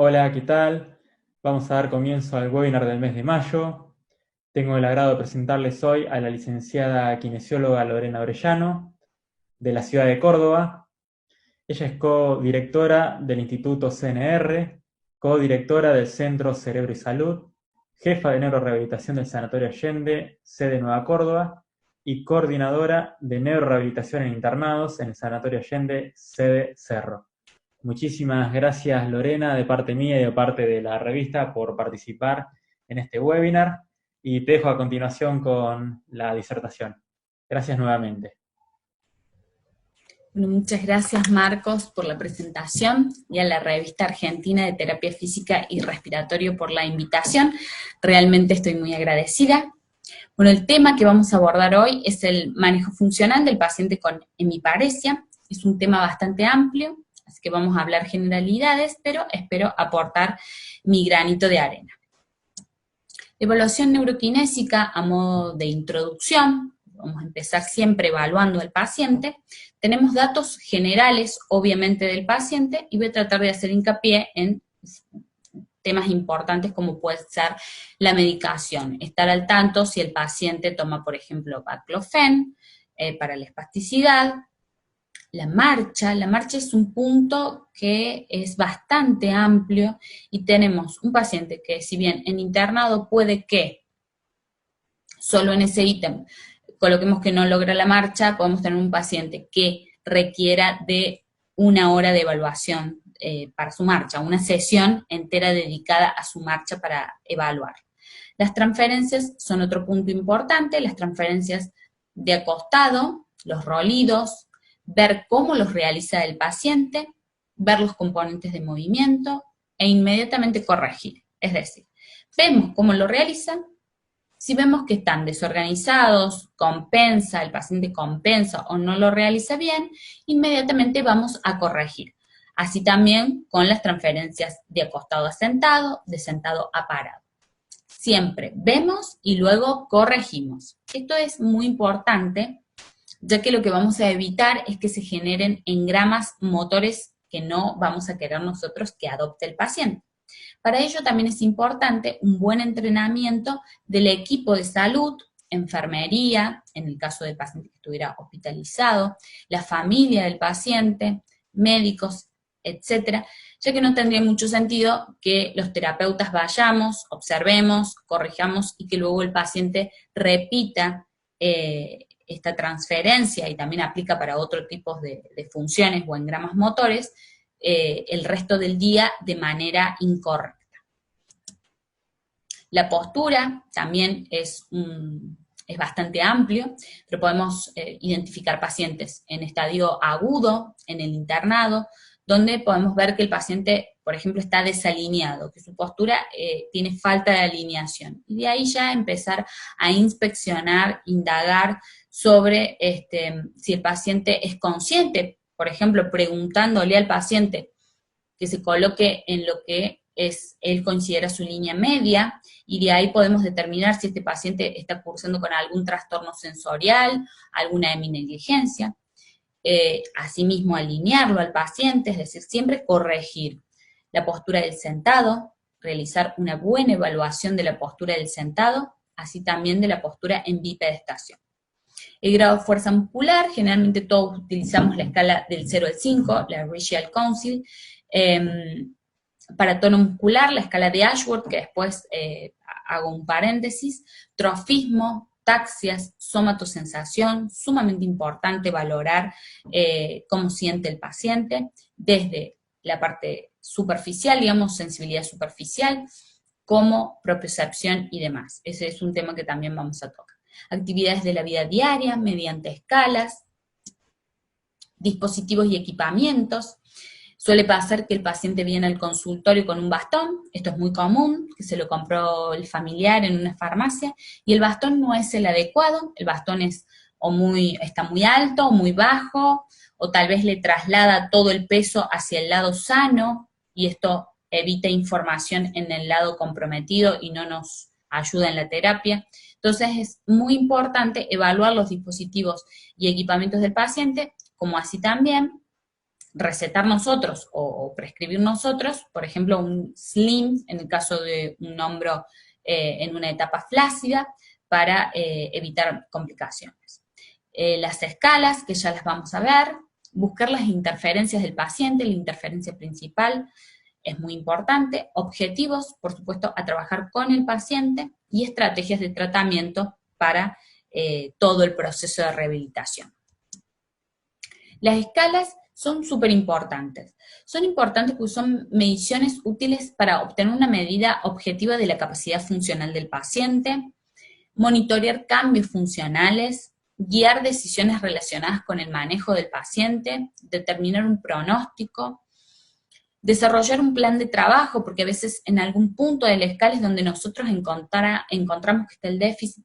Hola, ¿qué tal? Vamos a dar comienzo al webinar del mes de mayo. Tengo el agrado de presentarles hoy a la licenciada kinesióloga Lorena Orellano, de la ciudad de Córdoba. Ella es codirectora del Instituto CNR, codirectora del Centro Cerebro y Salud, jefa de neurorehabilitación del Sanatorio Allende, sede Nueva Córdoba, y coordinadora de neurorehabilitación en internados en el Sanatorio Allende, sede Cerro. Muchísimas gracias, Lorena, de parte mía y de parte de la revista por participar en este webinar, y te dejo a continuación con la disertación. Gracias nuevamente. Bueno, muchas gracias, Marcos, por la presentación y a la Revista Argentina de Terapia Física y Respiratorio por la invitación. Realmente estoy muy agradecida. Bueno, el tema que vamos a abordar hoy es el manejo funcional del paciente con hemiparesia. Es un tema bastante amplio, así que vamos a hablar generalidades, pero espero aportar mi granito de arena. Evaluación neuroquinésica a modo de introducción. Vamos a empezar siempre evaluando al paciente. Tenemos datos generales, obviamente, del paciente, y voy a tratar de hacer hincapié en temas importantes como puede ser la medicación. Estar al tanto si el paciente toma, por ejemplo, baclofen para la espasticidad. La marcha es un punto que es bastante amplio y tenemos un paciente que, si bien en internado puede que solo en ese ítem coloquemos que no logra la marcha, podemos tener un paciente que requiera de 1 hora de evaluación para su marcha, una sesión entera dedicada a su marcha para evaluar. Las transferencias son otro punto importante, las transferencias de acostado, los rolidos, ver cómo los realiza el paciente, ver los componentes de movimiento e inmediatamente corregir. Es decir, vemos cómo lo realizan. Si vemos que están desorganizados, el paciente compensa o no lo realiza bien, inmediatamente vamos a corregir. Así también con las transferencias de acostado a sentado, de sentado a parado. Siempre vemos y luego corregimos. Esto es muy importante, ya que lo que vamos a evitar es que se generen engramas motores que no vamos a querer nosotros que adopte el paciente. Para ello también es importante un buen entrenamiento del equipo de salud, enfermería, en el caso del paciente que estuviera hospitalizado, la familia del paciente, médicos, etcétera, ya que no tendría mucho sentido que los terapeutas vayamos, observemos, corrijamos y que luego el paciente repita esta transferencia, y también aplica para otro tipo de funciones o engramas motores, el resto del día de manera incorrecta. La postura también es bastante amplio, pero podemos identificar pacientes en estadio agudo, en el internado, donde podemos ver que el paciente, por ejemplo, está desalineado, que su postura tiene falta de alineación. Y de ahí ya empezar a inspeccionar, indagar sobre si el paciente es consciente, por ejemplo, preguntándole al paciente que se coloque en lo que él considera su línea media, y de ahí podemos determinar si este paciente está cursando con algún trastorno sensorial, alguna heminegligencia. Asimismo, alinearlo al paciente, es decir, siempre corregir la postura del sentado, realizar una buena evaluación de la postura del sentado, así también de la postura en bipedestación. El grado de fuerza muscular, generalmente todos utilizamos la escala del 0 al 5, la Richel Council. Para tono muscular, la escala de Ashworth, que después hago un paréntesis. Trofismo, taxias, somatosensación, sumamente importante valorar cómo siente el paciente, desde la parte superficial, digamos, sensibilidad superficial, como propiocepción y demás. Ese es un tema que también vamos a tocar. Actividades de la vida diaria, mediante escalas, dispositivos y equipamientos. Suele pasar que el paciente viene al consultorio con un bastón, esto es muy común, que se lo compró el familiar en una farmacia, y el bastón no es el adecuado, el bastón está muy alto, o muy bajo, o tal vez le traslada todo el peso hacia el lado sano, y esto evita información en el lado comprometido y no nos ayuda en la terapia. Entonces es muy importante evaluar los dispositivos y equipamientos del paciente, como así también recetar nosotros o prescribir nosotros, por ejemplo, un SLIM en el caso de un hombro en una etapa flácida para evitar complicaciones. Las escalas, que ya las vamos a ver, buscar las interferencias del paciente, la interferencia principal es muy importante, objetivos, por supuesto, a trabajar con el paciente y estrategias de tratamiento para todo el proceso de rehabilitación. Las escalas son súper importantes. Son importantes porque son mediciones útiles para obtener una medida objetiva de la capacidad funcional del paciente, monitorear cambios funcionales, guiar decisiones relacionadas con el manejo del paciente, determinar un pronóstico, desarrollar un plan de trabajo, porque a veces en algún punto de la escala es donde nosotros encontramos que está el déficit,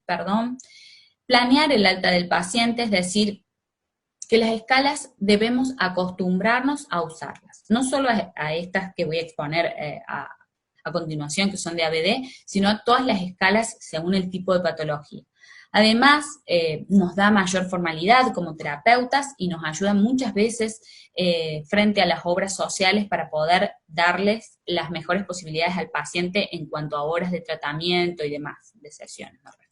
planear el alta del paciente, es decir, que las escalas debemos acostumbrarnos a usarlas, no solo a estas que voy a exponer a continuación, que son de ABD, sino a todas las escalas según el tipo de patología. Además, nos da mayor formalidad como terapeutas y nos ayuda muchas veces frente a las obras sociales para poder darles las mejores posibilidades al paciente en cuanto a horas de tratamiento y demás, de sesiones, me refiero.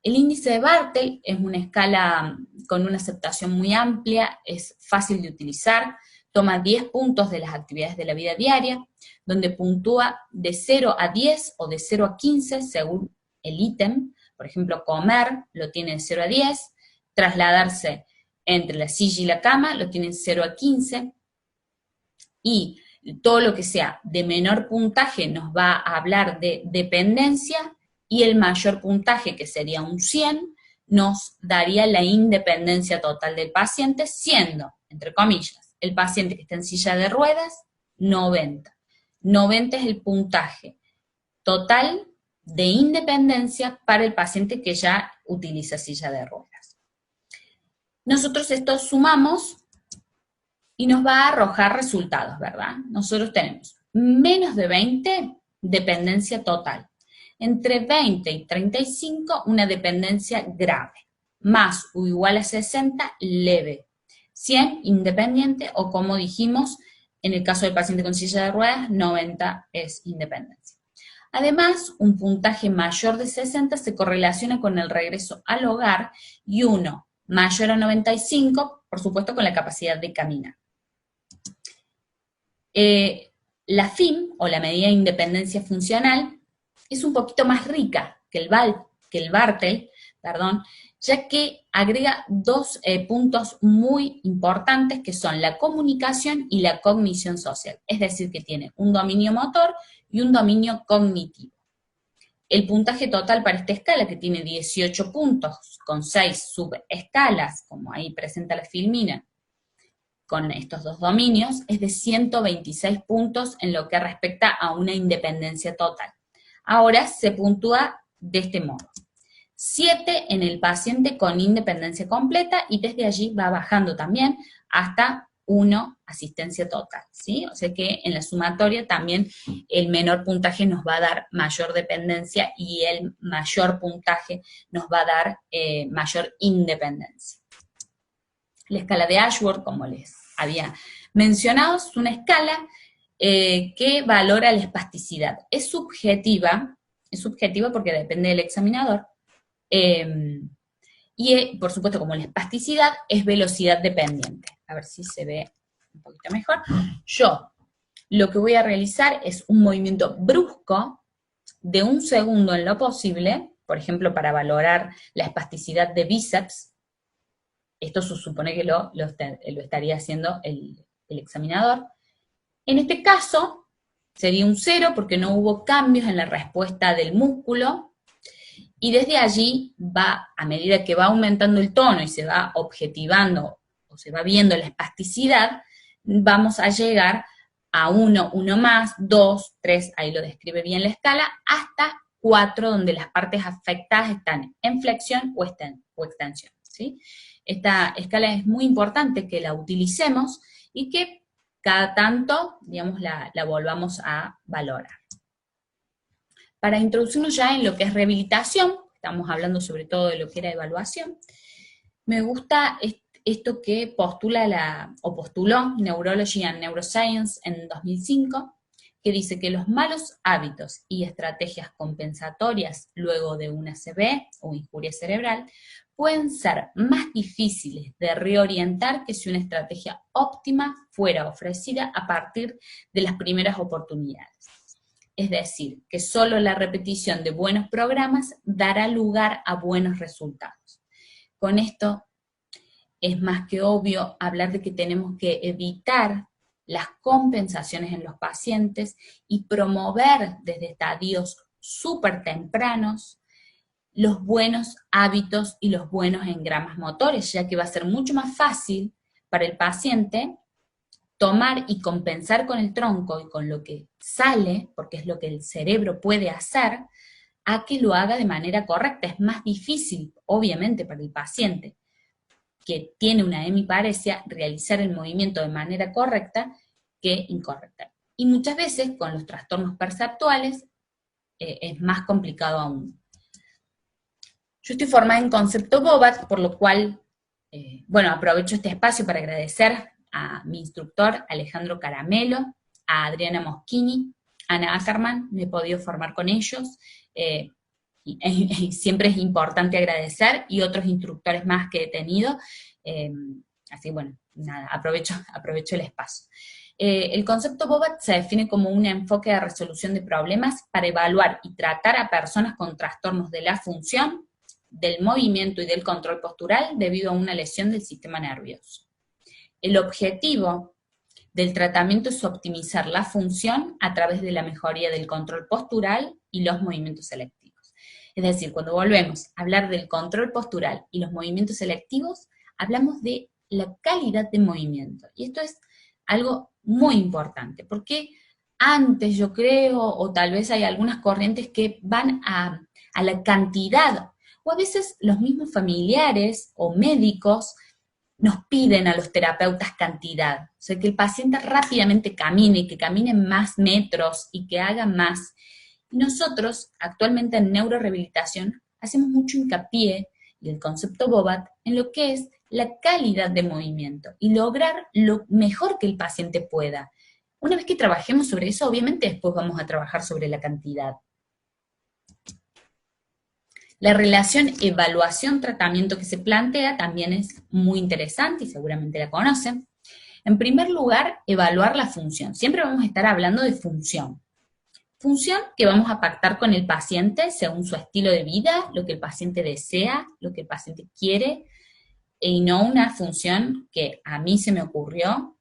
El índice de Bartel es una escala con una aceptación muy amplia, es fácil de utilizar, toma 10 puntos de las actividades de la vida diaria, donde puntúa de 0 a 10 o de 0 a 15 según el ítem. Por ejemplo, comer lo tiene de 0 a 10, trasladarse entre la silla y la cama lo tiene de 0 a 15, y todo lo que sea de menor puntaje nos va a hablar de dependencia, y el mayor puntaje, que sería un 100, nos daría la independencia total del paciente, siendo, entre comillas, el paciente que está en silla de ruedas, 90. 90 es el puntaje total de independencia para el paciente que ya utiliza silla de ruedas. Nosotros esto sumamos y nos va a arrojar resultados, ¿verdad? Nosotros tenemos menos de 20, dependencia total. Entre 20 y 35, una dependencia grave. Más o igual a 60, leve. 100, independiente, o como dijimos, en el caso del paciente con silla de ruedas, 90 es independencia. Además, un puntaje mayor de 60 se correlaciona con el regreso al hogar, y uno mayor a 95, por supuesto, con la capacidad de caminar. La FIM, o la medida de independencia funcional, es un poquito más rica que el Bartel, ya que agrega dos puntos muy importantes que son la comunicación y la cognición social, es decir, que tiene un dominio motor y un dominio cognitivo. El puntaje total para esta escala, que tiene 18 puntos con 6 subescalas, como ahí presenta la filmina, con estos dos dominios, es de 126 puntos en lo que respecta a una independencia total. Ahora se puntúa de este modo: 7 en el paciente con independencia completa, y desde allí va bajando también hasta 1 asistencia total, ¿sí? O sea que en la sumatoria también el menor puntaje nos va a dar mayor dependencia y el mayor puntaje nos va a dar mayor independencia. La escala de Ashworth, como les había mencionado, es una escala que valora la espasticidad. Es subjetiva porque depende del examinador, y por supuesto, como la espasticidad es velocidad dependiente. A ver si se ve un poquito mejor. Yo lo que voy a realizar es un movimiento brusco de 1 segundo en lo posible, por ejemplo, para valorar la espasticidad de bíceps. Esto se supone que lo estaría haciendo el examinador. En este caso, sería un 0 porque no hubo cambios en la respuesta del músculo, y desde allí va, a medida que va aumentando el tono y se va objetivando, o se va viendo la espasticidad, vamos a llegar a 1, 1 más, 2, 3, ahí lo describe bien la escala, hasta 4, donde las partes afectadas están en flexión o extensión, ¿sí? Esta escala es muy importante que la utilicemos y que cada tanto, digamos, la volvamos a valorar. Para introducirnos ya en lo que es rehabilitación, estamos hablando sobre todo de lo que era evaluación, me gusta esto que postuló Neurology and Neuroscience en 2005, que dice que los malos hábitos y estrategias compensatorias luego de una ACV o injuria cerebral pueden ser más difíciles de reorientar que si una estrategia óptima fuera ofrecida a partir de las primeras oportunidades. Es decir, que solo la repetición de buenos programas dará lugar a buenos resultados. Con esto es más que obvio hablar de que tenemos que evitar las compensaciones en los pacientes y promover desde estadios súper tempranos los buenos hábitos y los buenos engramas motores, ya que va a ser mucho más fácil para el paciente tomar y compensar con el tronco y con lo que sale, porque es lo que el cerebro puede hacer, a que lo haga de manera correcta. Es más difícil, obviamente, para el paciente que tiene una hemiparesia realizar el movimiento de manera correcta que incorrecta. Y muchas veces con los trastornos perceptuales es más complicado aún. Yo estoy formada en concepto Bobat, por lo cual, aprovecho este espacio para agradecer a mi instructor Alejandro Caramelo, a Adriana Moschini, a Ana Ackerman, me he podido formar con ellos, y siempre es importante agradecer, y otros instructores más que he tenido, así bueno, nada, aprovecho el espacio. El concepto Bobat se define como un enfoque de resolución de problemas para evaluar y tratar a personas con trastornos de la función, del movimiento y del control postural debido a una lesión del sistema nervioso. El objetivo del tratamiento es optimizar la función a través de la mejoría del control postural y los movimientos selectivos. Es decir, cuando volvemos a hablar del control postural y los movimientos selectivos, hablamos de la calidad de movimiento. Y esto es algo muy importante, porque antes yo creo, o tal vez hay algunas corrientes que van a la cantidad, o a veces los mismos familiares o médicos nos piden a los terapeutas cantidad, o sea, que el paciente rápidamente camine, que camine más metros y que haga más. Y nosotros, actualmente en neurorehabilitación, hacemos mucho hincapié, y el concepto Bobat, en lo que es la calidad de movimiento, y lograr lo mejor que el paciente pueda. Una vez que trabajemos sobre eso, obviamente después vamos a trabajar sobre la cantidad. La relación evaluación-tratamiento que se plantea también es muy interesante y seguramente la conocen. En primer lugar, evaluar la función. Siempre vamos a estar hablando de función. Función que vamos a pactar con el paciente según su estilo de vida, lo que el paciente desea, lo que el paciente quiere, y no una función que a mí se me ocurrió,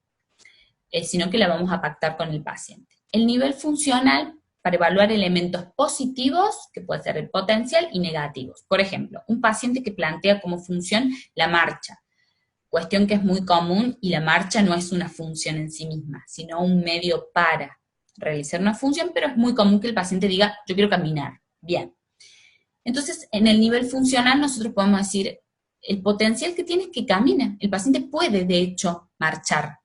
sino que la vamos a pactar con el paciente. El nivel funcional para evaluar elementos positivos, que puede ser el potencial, y negativos. Por ejemplo, un paciente que plantea como función la marcha, cuestión que es muy común, y la marcha no es una función en sí misma, sino un medio para realizar una función, pero es muy común que el paciente diga, yo quiero caminar. Bien. Entonces, en el nivel funcional nosotros podemos decir, el potencial que tiene es que camina. El paciente puede, de hecho, marchar.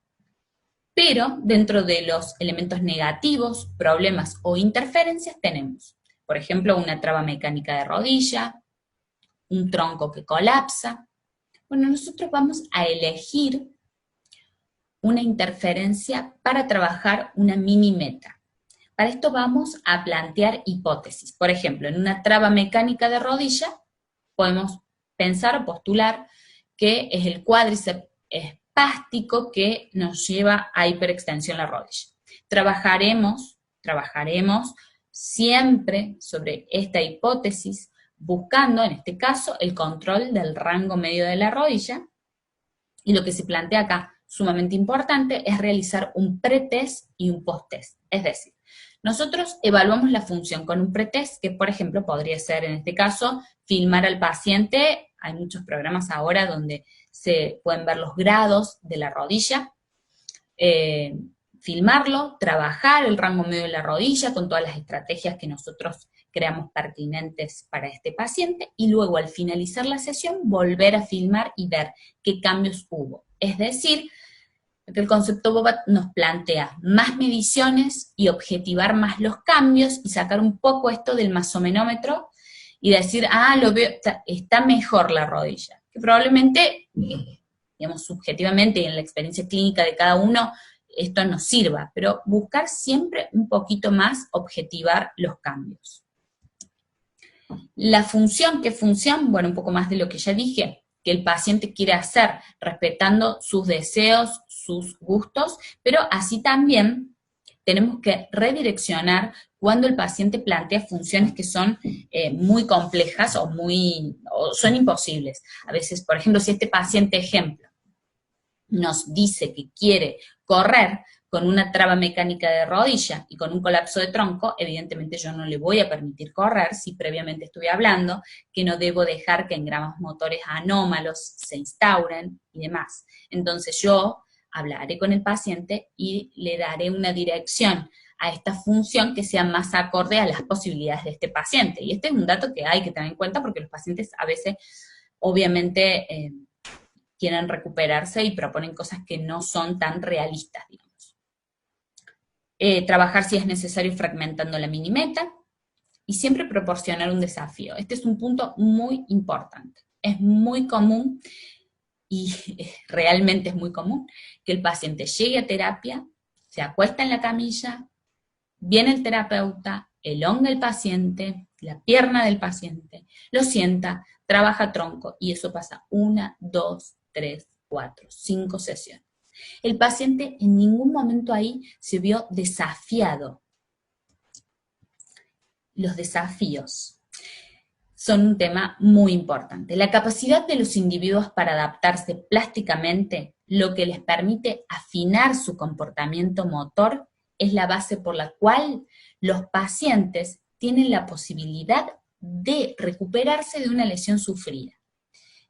Pero dentro de los elementos negativos, problemas o interferencias tenemos, por ejemplo, una traba mecánica de rodilla, un tronco que colapsa. Bueno, nosotros vamos a elegir una interferencia para trabajar una mini meta. Para esto vamos a plantear hipótesis. Por ejemplo, en una traba mecánica de rodilla podemos pensar o postular que es el cuádriceps espástico que nos lleva a hiperextensión la rodilla. Trabajaremos siempre sobre esta hipótesis, buscando, en este caso, el control del rango medio de la rodilla, y lo que se plantea acá, sumamente importante, es realizar un pretest y un posttest. Es decir, nosotros evaluamos la función con un pretest, que por ejemplo podría ser, en este caso, filmar al paciente. Hay muchos programas ahora donde se pueden ver los grados de la rodilla, filmarlo, trabajar el rango medio de la rodilla con todas las estrategias que nosotros creamos pertinentes para este paciente, y luego al finalizar la sesión volver a filmar y ver qué cambios hubo. Es decir, que el concepto Bobat nos plantea más mediciones y objetivar más los cambios y sacar un poco esto del masomenómetro y decir, lo veo, está mejor la rodilla, que probablemente digamos, subjetivamente y en la experiencia clínica de cada uno, esto nos sirva, pero buscar siempre un poquito más objetivar los cambios. La función, ¿qué función? Bueno, un poco más de lo que ya dije, que el paciente quiere hacer, respetando sus deseos, sus gustos, pero así también tenemos que redireccionar cuando el paciente plantea funciones que son muy complejas o son imposibles. A veces, por ejemplo, si este paciente, ejemplo, nos dice que quiere correr con una traba mecánica de rodilla y con un colapso de tronco, evidentemente yo no le voy a permitir correr si previamente estuve hablando que no debo dejar que engramas motores anómalos se instauren y demás. Entonces yo hablaré con el paciente y le daré una dirección a esta función que sea más acorde a las posibilidades de este paciente. Y este es un dato que hay que tener en cuenta porque los pacientes a veces, obviamente, quieren recuperarse y proponen cosas que no son tan realistas, digamos. Trabajar si es necesario fragmentando la mini meta y siempre proporcionar un desafío. Este es un punto muy importante. Es muy común y realmente es muy común que el paciente llegue a terapia, se acuesta en la camilla, viene el terapeuta, elonga el paciente, la pierna del paciente, lo sienta, trabaja tronco y eso pasa 1, 2, 3, 4, 5 sesiones. El paciente en ningún momento ahí se vio desafiado. Los desafíos son un tema muy importante. La capacidad de los individuos para adaptarse plásticamente, lo que les permite afinar su comportamiento motor, es la base por la cual los pacientes tienen la posibilidad de recuperarse de una lesión sufrida.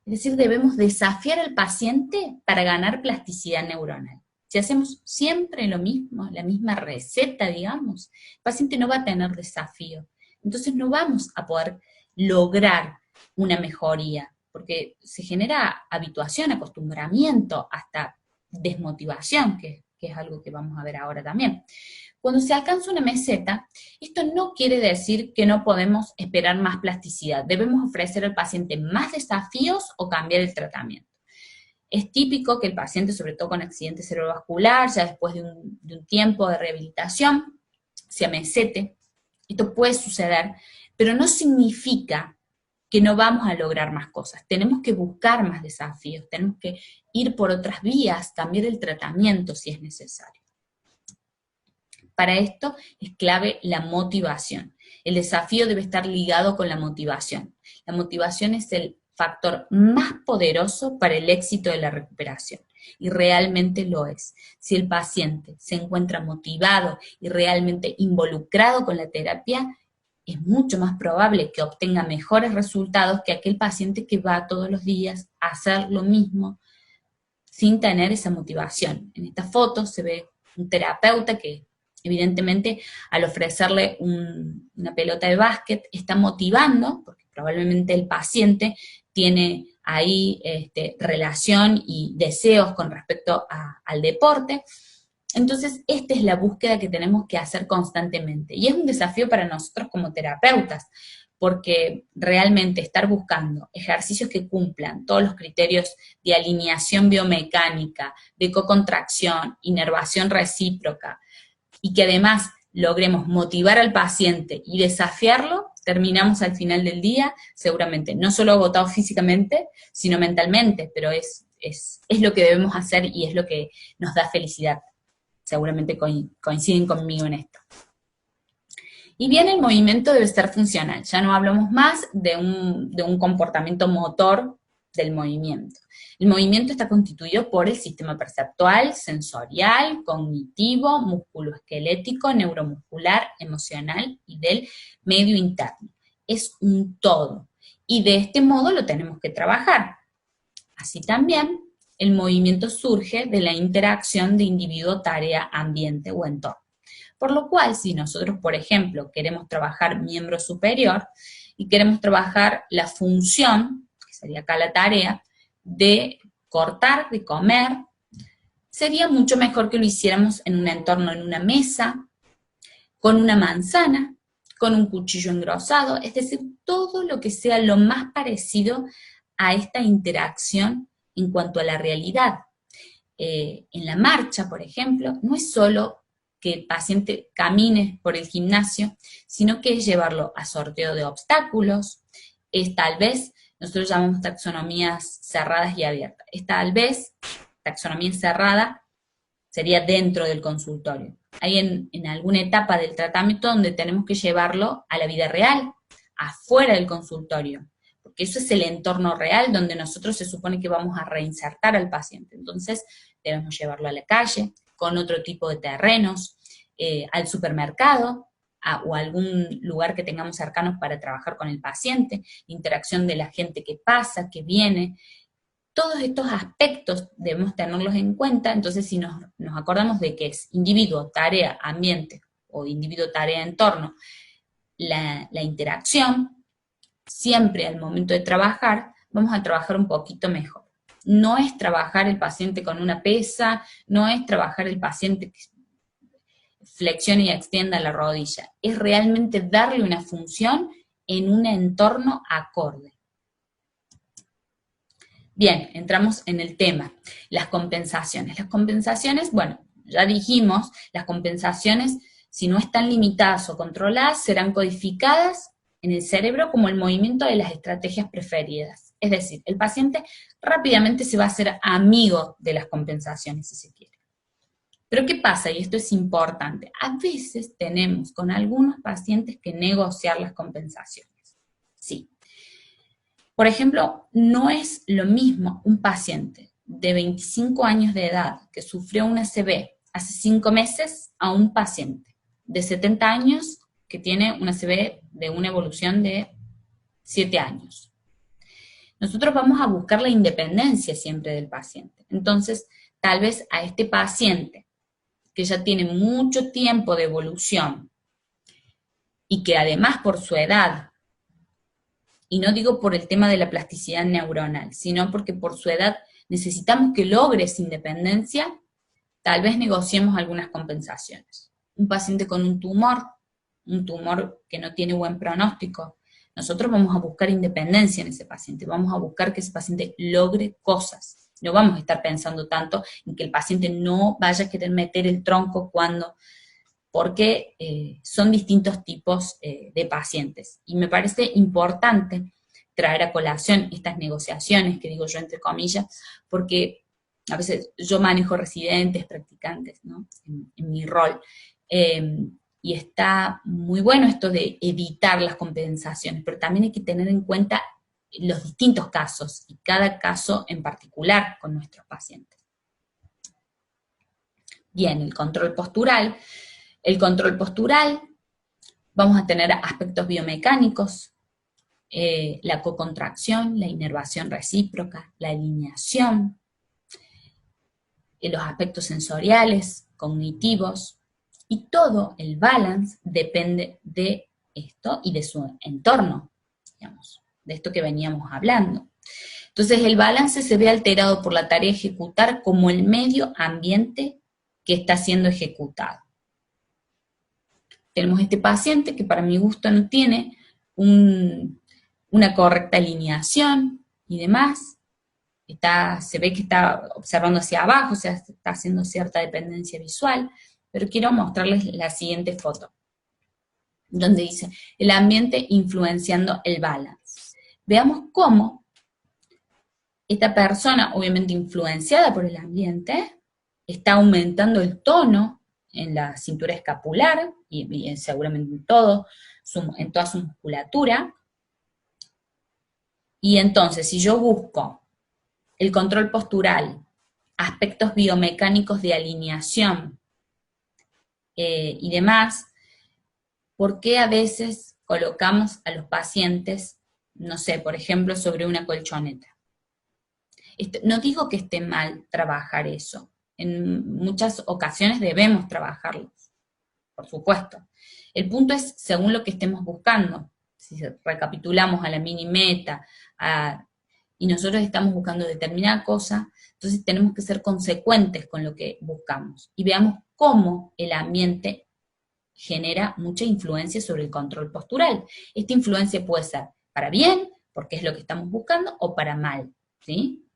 Es decir, debemos desafiar al paciente para ganar plasticidad neuronal. Si hacemos siempre lo mismo, la misma receta, digamos, el paciente no va a tener desafío. Entonces no vamos a poder lograr una mejoría, porque se genera habituación, acostumbramiento, hasta desmotivación, que es algo que vamos a ver ahora también. Cuando se alcanza una meseta, esto no quiere decir que no podemos esperar más plasticidad. Debemos ofrecer al paciente más desafíos o cambiar el tratamiento. Es típico que el paciente, sobre todo con accidente cerebrovascular, ya después de un tiempo de rehabilitación, se amesete. Esto puede suceder, pero no significa que no vamos a lograr más cosas. Tenemos que buscar más desafíos, tenemos que ir por otras vías, cambiar el tratamiento si es necesario. Para esto es clave la motivación. El desafío debe estar ligado con la motivación. La motivación es el factor más poderoso para el éxito de la recuperación, y realmente lo es. Si el paciente se encuentra motivado y realmente involucrado con la terapia, es mucho más probable que obtenga mejores resultados que aquel paciente que va todos los días a hacer lo mismo sin tener esa motivación. En esta foto se ve un terapeuta que evidentemente al ofrecerle una pelota de básquet está motivando, porque probablemente el paciente tiene ahí relación y deseos con respecto al deporte. Entonces, esta es la búsqueda que tenemos que hacer constantemente. Y es un desafío para nosotros como terapeutas, porque realmente estar buscando ejercicios que cumplan todos los criterios de alineación biomecánica, de cocontracción, inervación recíproca, y que además logremos motivar al paciente y desafiarlo, terminamos al final del día seguramente no solo agotados físicamente, sino mentalmente, pero es lo que debemos hacer y es lo que nos da felicidad. Seguramente coinciden conmigo en esto. Y bien, el movimiento debe ser funcional. Ya no hablamos más de un comportamiento motor del movimiento. El movimiento está constituido por el sistema perceptual, sensorial, cognitivo, musculoesquelético, neuromuscular, emocional y del medio interno. Es un todo. Y de este modo lo tenemos que trabajar. Así también, el movimiento surge de la interacción de individuo, tarea, ambiente o entorno. Por lo cual, si nosotros, por ejemplo, queremos trabajar miembro superior y queremos trabajar la función, que sería acá la tarea, de cortar, de comer, sería mucho mejor que lo hiciéramos en un entorno, en una mesa, con una manzana, con un cuchillo engrosado, es decir, todo lo que sea lo más parecido a esta interacción en cuanto a la realidad. En la marcha, por ejemplo, no es solo que el paciente camine por el gimnasio, sino que es llevarlo a sorteo de obstáculos, es tal vez, nosotros llamamos taxonomías cerradas y abiertas, es tal vez, taxonomía cerrada sería dentro del consultorio. Hay en alguna etapa del tratamiento donde tenemos que llevarlo a la vida real, afuera del consultorio, porque eso es el entorno real donde nosotros se supone que vamos a reinsertar al paciente. Entonces, debemos llevarlo a la calle, con otro tipo de terrenos, al supermercado, o a algún lugar que tengamos cercanos para trabajar con el paciente, interacción de la gente que pasa, que viene. Todos estos aspectos debemos tenerlos en cuenta. Entonces si nos acordamos de que es individuo, tarea, ambiente, o individuo, tarea, entorno, la interacción, siempre al momento de trabajar, vamos a trabajar un poquito mejor. No es trabajar el paciente con una pesa, no es trabajar el paciente que flexione y extienda la rodilla, es realmente darle una función en un entorno acorde. Bien, entramos en el tema, las compensaciones. Las compensaciones, bueno, ya dijimos, las compensaciones, si no están limitadas o controladas, serán codificadas en el cerebro como el movimiento de las estrategias preferidas. Es decir, el paciente rápidamente se va a hacer amigo de las compensaciones, si se quiere. Pero ¿qué pasa? Y esto es importante. A veces tenemos con algunos pacientes que negociar las compensaciones. Sí. Por ejemplo, no es lo mismo un paciente de 25 años de edad que sufrió un ACV hace 5 meses a un paciente de 70 años que tiene un ACV de una evolución de 7 años. Nosotros vamos a buscar la independencia siempre del paciente. Entonces, tal vez a este paciente que ya tiene mucho tiempo de evolución y que además por su edad, y no digo por el tema de la plasticidad neuronal, sino porque por su edad necesitamos que logre esa independencia, tal vez negociemos algunas compensaciones. Un paciente con un tumor que no tiene buen pronóstico, nosotros vamos a buscar independencia en ese paciente, vamos a buscar que ese paciente logre cosas. No vamos a estar pensando tanto en que el paciente no vaya a querer meter el tronco porque son distintos tipos de pacientes. Y me parece importante traer a colación estas negociaciones, que digo yo entre comillas, porque a veces yo manejo residentes, practicantes, ¿no? en mi rol, y está muy bueno esto de evitar las compensaciones, pero también hay que tener en cuenta los distintos casos, y cada caso en particular con nuestros pacientes. Bien, el control postural. El control postural, vamos a tener aspectos biomecánicos, la cocontracción, la inervación recíproca, la alineación, los aspectos sensoriales, cognitivos, y todo el balance depende de esto y de su entorno, digamos, de esto que veníamos hablando. Entonces el balance se ve alterado por la tarea a ejecutar como el medio ambiente que está siendo ejecutado. Tenemos este paciente que para mi gusto no tiene una correcta alineación y demás, se ve que está observando hacia abajo, o sea, está haciendo cierta dependencia visual, pero quiero mostrarles la siguiente foto, donde dice, el ambiente influenciando el balance. Veamos cómo esta persona, obviamente influenciada por el ambiente, está aumentando el tono en la cintura escapular, y seguramente en toda su musculatura. Y entonces, si yo busco el control postural, aspectos biomecánicos de alineación y demás, ¿por qué a veces colocamos a los pacientes, no sé, por ejemplo, sobre una colchoneta? No digo que esté mal trabajar eso, en muchas ocasiones debemos trabajarlos, por supuesto. El punto es según lo que estemos buscando. Si recapitulamos a la mini meta, y nosotros estamos buscando determinada cosa, entonces tenemos que ser consecuentes con lo que buscamos. Y veamos cómo el ambiente genera mucha influencia sobre el control postural. Esta influencia puede ser para bien, porque es lo que estamos buscando, o para mal, ¿sí?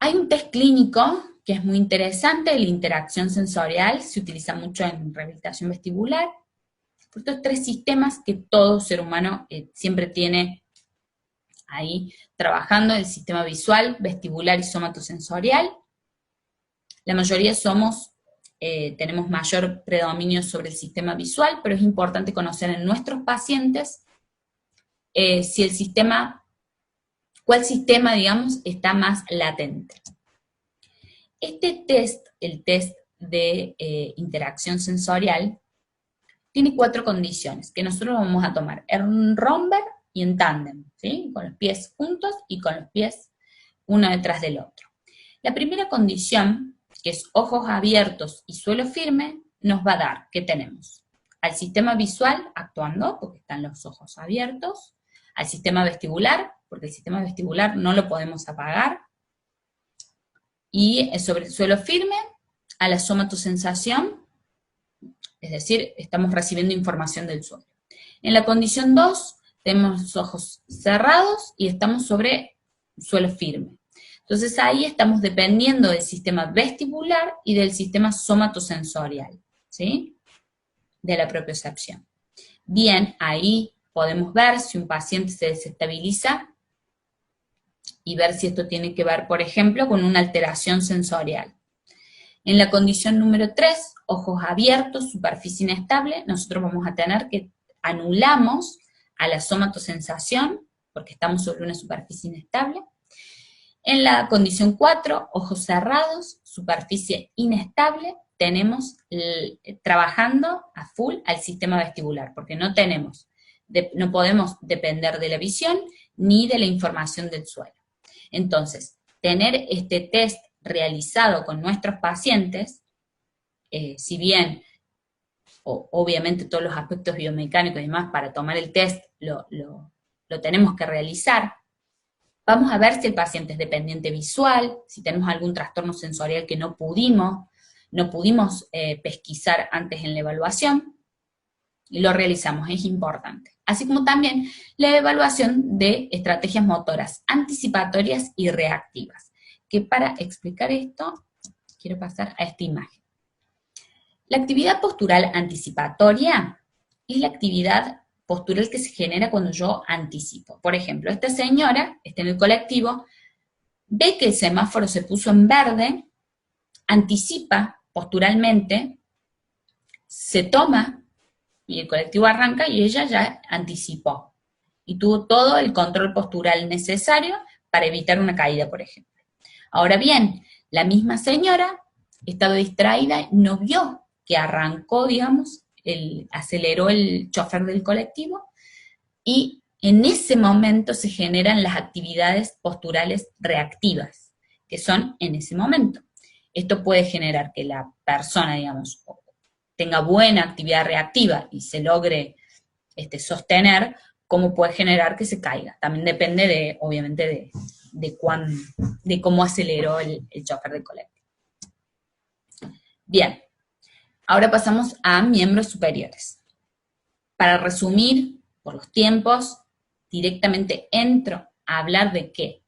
Hay un test clínico que es muy interesante, la interacción sensorial, se utiliza mucho en rehabilitación vestibular. Por estos 3 sistemas que todo ser humano siempre tiene ahí trabajando, el sistema visual, vestibular y somatosensorial. La mayoría tenemos mayor predominio sobre el sistema visual, pero es importante conocer en nuestros pacientes cuál sistema, digamos, está más latente. Este test, el test de interacción sensorial, tiene 4 condiciones que nosotros vamos a tomar en romber y en tándem, ¿sí? Con los pies juntos y con los pies uno detrás del otro. La primera condición, que es ojos abiertos y suelo firme, nos va a dar que tenemos al sistema visual actuando, porque están los ojos abiertos, al sistema vestibular, porque el sistema vestibular no lo podemos apagar, y sobre el suelo firme, a la somatosensación, es decir, estamos recibiendo información del suelo. En la condición 2, tenemos los ojos cerrados y estamos sobre suelo firme. Entonces ahí estamos dependiendo del sistema vestibular y del sistema somatosensorial, ¿sí? De la propiocepción. Bien, ahí podemos ver si un paciente se desestabiliza y ver si esto tiene que ver, por ejemplo, con una alteración sensorial. En la condición número 3, ojos abiertos, superficie inestable, nosotros vamos a tener que anulamos a la somatosensación, porque estamos sobre una superficie inestable. En la condición 4, ojos cerrados, superficie inestable, tenemos trabajando a full al sistema vestibular, porque no podemos depender de la visión ni de la información del suelo. Entonces, tener este test realizado con nuestros pacientes, si bien obviamente todos los aspectos biomecánicos y demás para tomar el test lo tenemos que realizar, vamos a ver si el paciente es dependiente visual, si tenemos algún trastorno sensorial que no pudimos pesquisar antes en la evaluación, y lo realizamos, es importante. Así como también la evaluación de estrategias motoras anticipatorias y reactivas, que para explicar esto, quiero pasar a esta imagen. La actividad postural anticipatoria es la actividad postural que se genera cuando yo anticipo. Por ejemplo, esta señora está en el colectivo, ve que el semáforo se puso en verde, anticipa posturalmente, se toma, y el colectivo arranca y ella ya anticipó. Y tuvo todo el control postural necesario para evitar una caída, por ejemplo. Ahora bien, la misma señora estaba distraída, no vio que arrancó, digamos, aceleró el chofer del colectivo, y en ese momento se generan las actividades posturales reactivas, que son en ese momento. Esto puede generar que la persona, digamos, tenga buena actividad reactiva y se logre sostener, como puede generar que se caiga. También depende obviamente de cómo aceleró el chofer del colectivo. Bien, ahora pasamos a miembros superiores. Para resumir, por los tiempos, directamente entro a hablar de que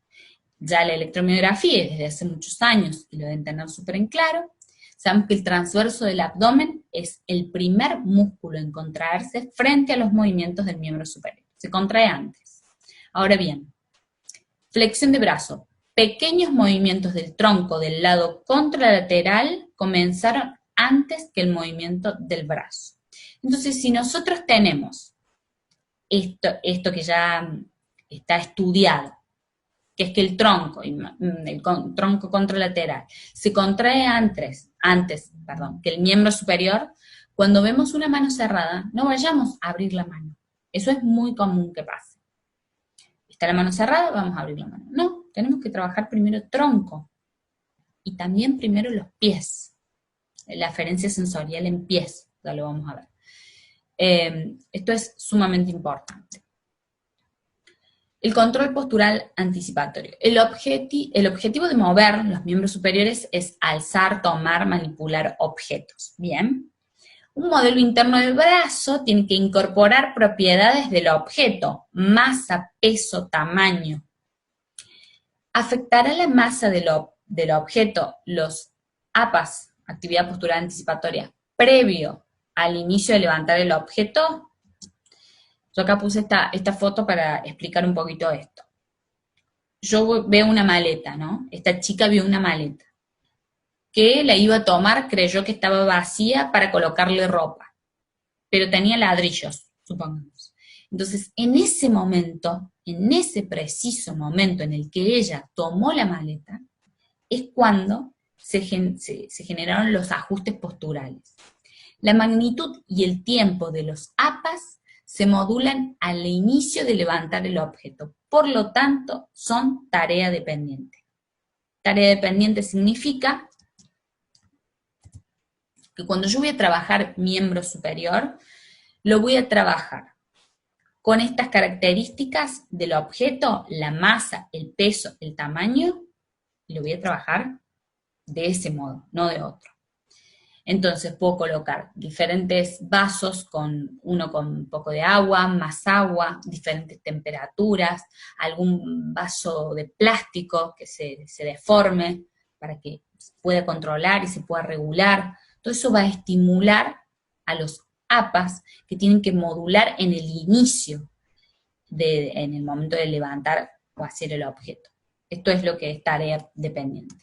ya la electromiografía desde hace muchos años, y lo deben tener súper en claro, sabemos que el transverso del abdomen es el primer músculo en contraerse frente a los movimientos del miembro superior. Se contrae antes. Ahora bien, flexión de brazo. Pequeños movimientos del tronco del lado contralateral comenzaron antes que el movimiento del brazo. Entonces, si nosotros tenemos esto que ya está estudiado, que es que el tronco contralateral se contrae antes que el miembro superior, cuando vemos una mano cerrada, no vayamos a abrir la mano. Eso es muy común que pase. Está la mano cerrada, vamos a abrir la mano. No, tenemos que trabajar primero el tronco, y también primero los pies. La aferencia sensorial en pies, ya lo vamos a ver. Esto es sumamente importante. El control postural anticipatorio. El objetivo de mover los miembros superiores es alzar, tomar, manipular objetos. Bien. Un modelo interno del brazo tiene que incorporar propiedades del objeto, masa, peso, tamaño. Afectará la masa del del objeto, los APAS, actividad postural anticipatoria, previo al inicio de levantar el objeto. Yo acá puse esta foto para explicar un poquito esto. Yo veo una maleta, ¿no? Esta chica vio una maleta, que la iba a tomar, creyó que estaba vacía para colocarle ropa, pero tenía ladrillos, supongamos. Entonces, en ese momento, en ese preciso momento en el que ella tomó la maleta, es cuando se generaron los ajustes posturales. La magnitud y el tiempo de los APAS se modulan al inicio de levantar el objeto, por lo tanto, son tarea dependiente. Tarea dependiente significa que cuando yo voy a trabajar miembro superior, lo voy a trabajar con estas características del objeto, la masa, el peso, el tamaño, y lo voy a trabajar de ese modo, no de otro. Entonces puedo colocar diferentes vasos, uno con un poco de agua, más agua, diferentes temperaturas, algún vaso de plástico que se deforme para que se pueda controlar y se pueda regular. Todo eso va a estimular a los APAS que tienen que modular en el inicio, en el momento de levantar o hacer el objeto. Esto es lo que es tarea dependiente.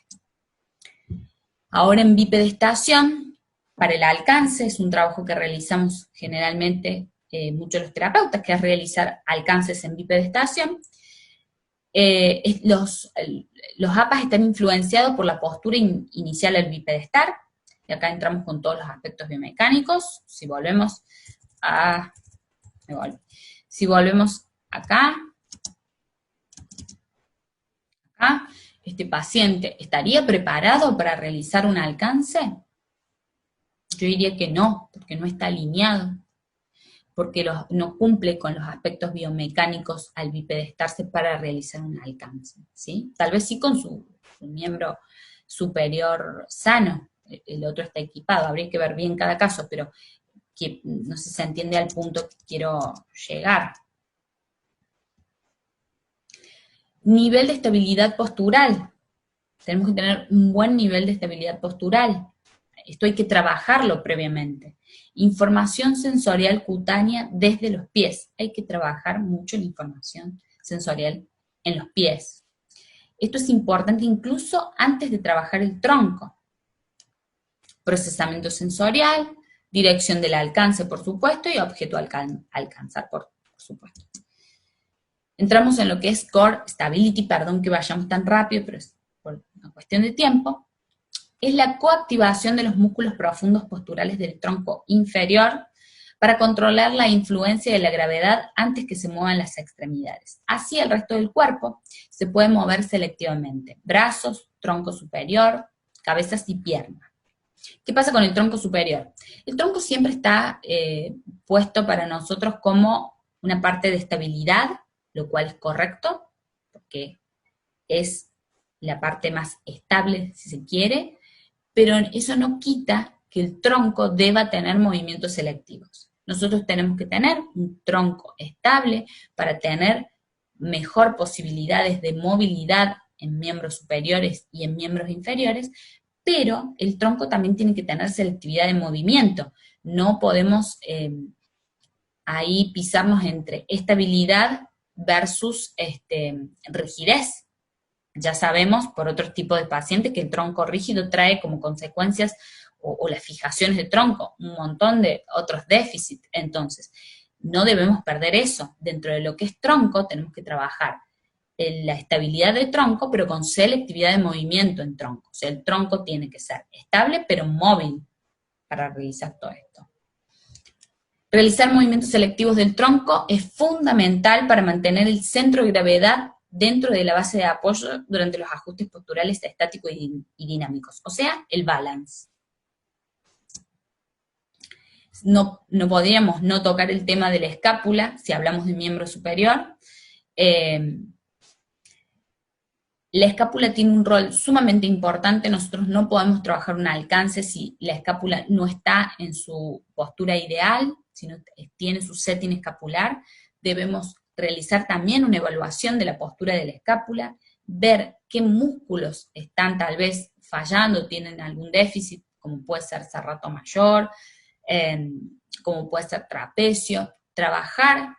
Ahora en bipedestación, para el alcance, es un trabajo que realizamos generalmente muchos los terapeutas, que es realizar alcances en bipedestación. Los APAS están influenciados por la postura inicial del bipedestar, y acá entramos con todos los aspectos biomecánicos. Si volvemos acá, este paciente, ¿estaría preparado para realizar un alcance? Yo diría que no, porque no está alineado, porque no cumple con los aspectos biomecánicos al bipedestarse para realizar un alcance, ¿sí? Tal vez sí con su miembro superior sano, el otro está equipado, habría que ver bien cada caso, pero que no sé si se entiende al punto que quiero llegar. Nivel de estabilidad postural. Tenemos que tener un buen nivel de estabilidad postural. Esto hay que trabajarlo previamente. Información sensorial cutánea desde los pies. Hay que trabajar mucho la información sensorial en los pies. Esto es importante incluso antes de trabajar el tronco. Procesamiento sensorial, dirección del alcance, por supuesto, y objeto a alcanzar, por supuesto. Entramos en lo que es Core Stability, perdón que vayamos tan rápido, pero es por una cuestión de tiempo. Es la coactivación de los músculos profundos posturales del tronco inferior para controlar la influencia de la gravedad antes que se muevan las extremidades. Así el resto del cuerpo se puede mover selectivamente. Brazos, tronco superior, cabezas y piernas. ¿Qué pasa con el tronco superior? El tronco siempre está puesto para nosotros como una parte de estabilidad, lo cual es correcto, porque es la parte más estable, si se quiere, pero eso no quita que el tronco deba tener movimientos selectivos. Nosotros tenemos que tener un tronco estable para tener mejor posibilidades de movilidad en miembros superiores y en miembros inferiores, pero el tronco también tiene que tener selectividad de movimiento. No podemos ahí pisarnos entre estabilidad versus rigidez. Ya sabemos, por otros tipos de pacientes, que el tronco rígido trae como consecuencias, o las fijaciones de tronco, un montón de otros déficits. Entonces, no debemos perder eso. Dentro de lo que es tronco, tenemos que trabajar la estabilidad de tronco, pero con selectividad de movimiento en tronco. O sea, el tronco tiene que ser estable, pero móvil para realizar todo esto. Realizar movimientos selectivos del tronco es fundamental para mantener el centro de gravedad dentro de la base de apoyo durante los ajustes posturales estáticos y dinámicos, o sea, el balance. No podríamos no tocar el tema de la escápula si hablamos de miembro superior. La escápula tiene un rol sumamente importante. Nosotros no podemos trabajar un alcance si la escápula no está en su postura ideal, si no tiene su setting escapular. Debemos realizar también una evaluación de la postura de la escápula, ver qué músculos están tal vez fallando, tienen algún déficit, como puede ser serrato mayor, como puede ser trapecio, trabajar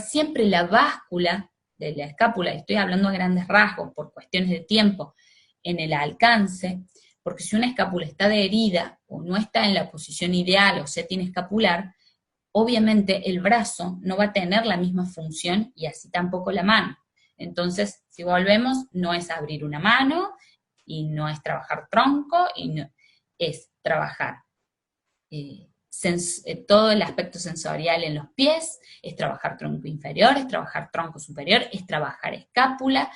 siempre la báscula de la escápula, estoy hablando a grandes rasgos por cuestiones de tiempo, en el alcance, porque si una escápula está adherida o no está en la posición ideal o se tiene escapular, obviamente el brazo no va a tener la misma función y así tampoco la mano. Entonces, si volvemos, no es abrir una mano y no es trabajar tronco, y no, es trabajar todo el aspecto sensorial en los pies, es trabajar tronco inferior, es trabajar tronco superior, es trabajar escápula,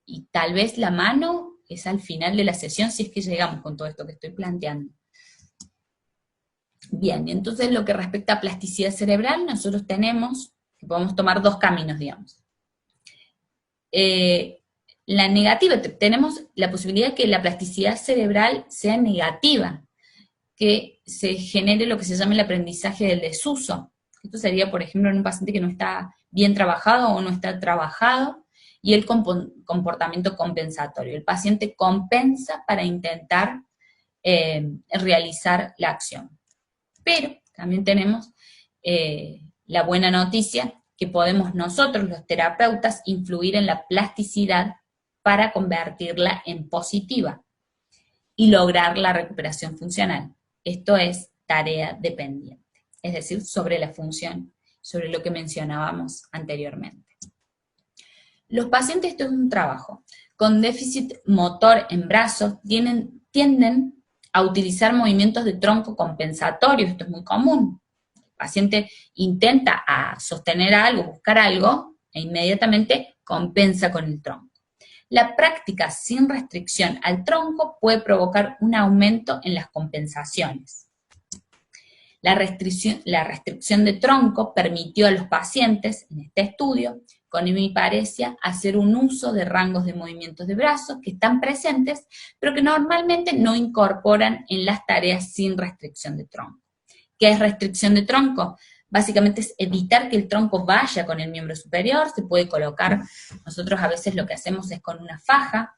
y tal vez la mano es al final de la sesión si es que llegamos con todo esto que estoy planteando. Bien, entonces lo que respecta a plasticidad cerebral, nosotros tenemos, que podemos tomar dos caminos, digamos. La negativa, tenemos la posibilidad de que la plasticidad cerebral sea negativa, que se genere lo que se llama el aprendizaje del desuso. Esto sería, por ejemplo, en un paciente que no está bien trabajado o no está trabajado, y el comportamiento compensatorio. El paciente compensa para intentar realizar la acción. Pero también tenemos la buena noticia que podemos nosotros, los terapeutas, influir en la plasticidad para convertirla en positiva y lograr la recuperación funcional. Esto es tarea dependiente, es decir, sobre la función, sobre lo que mencionábamos anteriormente. Los pacientes, esto es un trabajo, con déficit motor en brazos tienden a utilizar movimientos de tronco compensatorios, esto es muy común. El paciente intenta sostener algo, buscar algo, e inmediatamente compensa con el tronco. La práctica sin restricción al tronco puede provocar un aumento en las compensaciones. La restricción de tronco permitió a los pacientes, en este estudio, con hemiparesia, hacer un uso de rangos de movimientos de brazos que están presentes, pero que normalmente no incorporan en las tareas sin restricción de tronco. ¿Qué es restricción de tronco? Básicamente es evitar que el tronco vaya con el miembro superior, se puede colocar, nosotros a veces lo que hacemos es con una faja,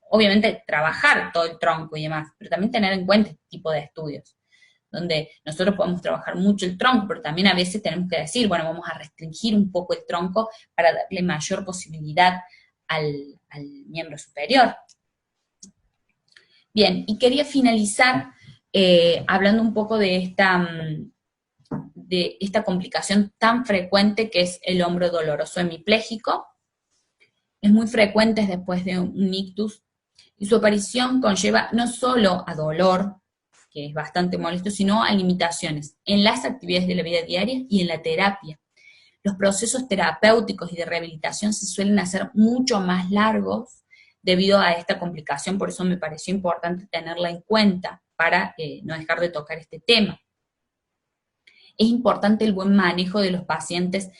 obviamente trabajar todo el tronco y demás, pero también tener en cuenta este tipo de estudios, donde nosotros podemos trabajar mucho el tronco, pero también a veces tenemos que decir, bueno, vamos a restringir un poco el tronco para darle mayor posibilidad al miembro superior. Bien, y quería finalizar hablando un poco de esta complicación tan frecuente que es el hombro doloroso hemipléjico. Es muy frecuente después de un ictus, y su aparición conlleva no solo a dolor, que es bastante molesto, sino a limitaciones en las actividades de la vida diaria y en la terapia. Los procesos terapéuticos y de rehabilitación se suelen hacer mucho más largos debido a esta complicación, por eso me pareció importante tenerla en cuenta para no dejar de tocar este tema. Es importante el buen manejo de los pacientes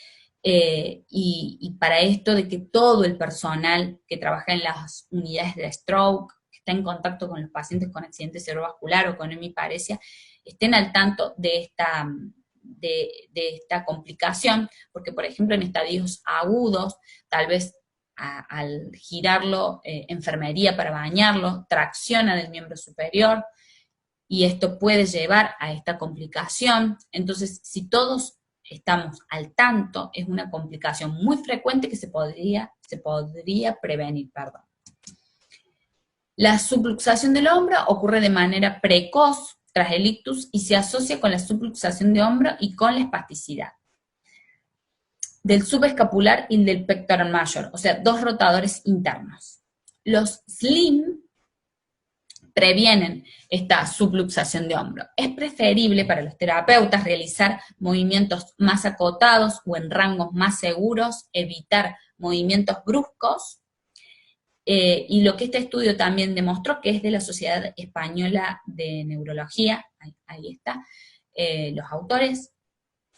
y para esto de que todo el personal que trabaja en las unidades de stroke, está en contacto con los pacientes con accidente cerebrovascular o con hemiparesia, estén al tanto de esta complicación, porque por ejemplo en estadios agudos, tal vez al girarlo, enfermería para bañarlo, tracciona del miembro superior, y esto puede llevar a esta complicación. Entonces, si todos estamos al tanto, es una complicación muy frecuente que se podría prevenir, perdón. La subluxación del hombro ocurre de manera precoz tras el ictus y se asocia con la subluxación de hombro y con la espasticidad del subescapular y del pectoral mayor, o sea, dos rotadores internos. Los SLIM previenen esta subluxación de hombro. Es preferible para los terapeutas realizar movimientos más acotados o en rangos más seguros, evitar movimientos bruscos, y lo que este estudio también demostró, que es de la Sociedad Española de Neurología, ahí está, los autores,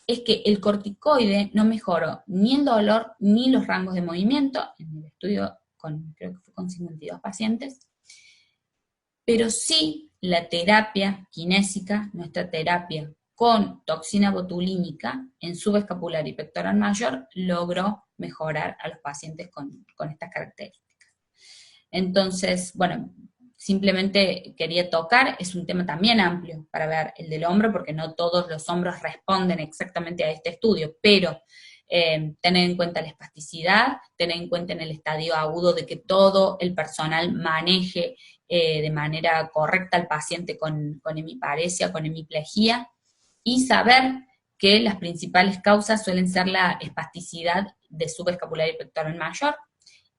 es que el corticoide no mejoró ni el dolor ni los rangos de movimiento, en el estudio creo que fue con 52 pacientes, pero sí la terapia kinésica, nuestra terapia con toxina botulínica en subescapular y pectoral mayor, logró mejorar a los pacientes con estas características. Entonces, bueno, simplemente quería tocar, es un tema también amplio para ver el del hombro, porque no todos los hombros responden exactamente a este estudio, pero tener en cuenta la espasticidad, tener en cuenta en el estadio agudo de que todo el personal maneje de manera correcta al paciente con hemiparesia, con hemiplegia, y saber que las principales causas suelen ser la espasticidad de subescapulario y pectoral mayor,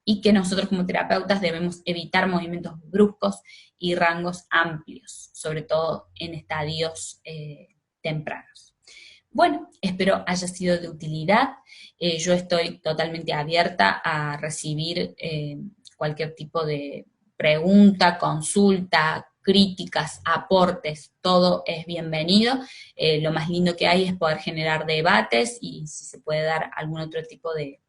y que nosotros como terapeutas debemos evitar movimientos bruscos y rangos amplios, sobre todo en estadios tempranos. Bueno, espero haya sido de utilidad. Yo estoy totalmente abierta a recibir cualquier tipo de pregunta, consulta, críticas, aportes, todo es bienvenido. Lo más lindo que hay es poder generar debates y si se puede dar algún otro tipo de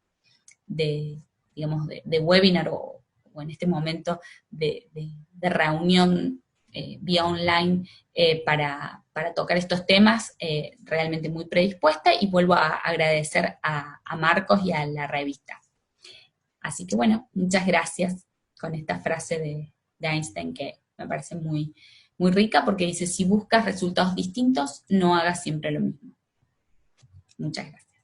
digamos, de webinar o en este momento de reunión vía online para tocar estos temas, realmente muy predispuesta, y vuelvo a agradecer a Marcos y a la revista. Así que bueno, muchas gracias con esta frase de Einstein que me parece muy, muy rica, porque dice, si buscas resultados distintos, no hagas siempre lo mismo. Muchas gracias.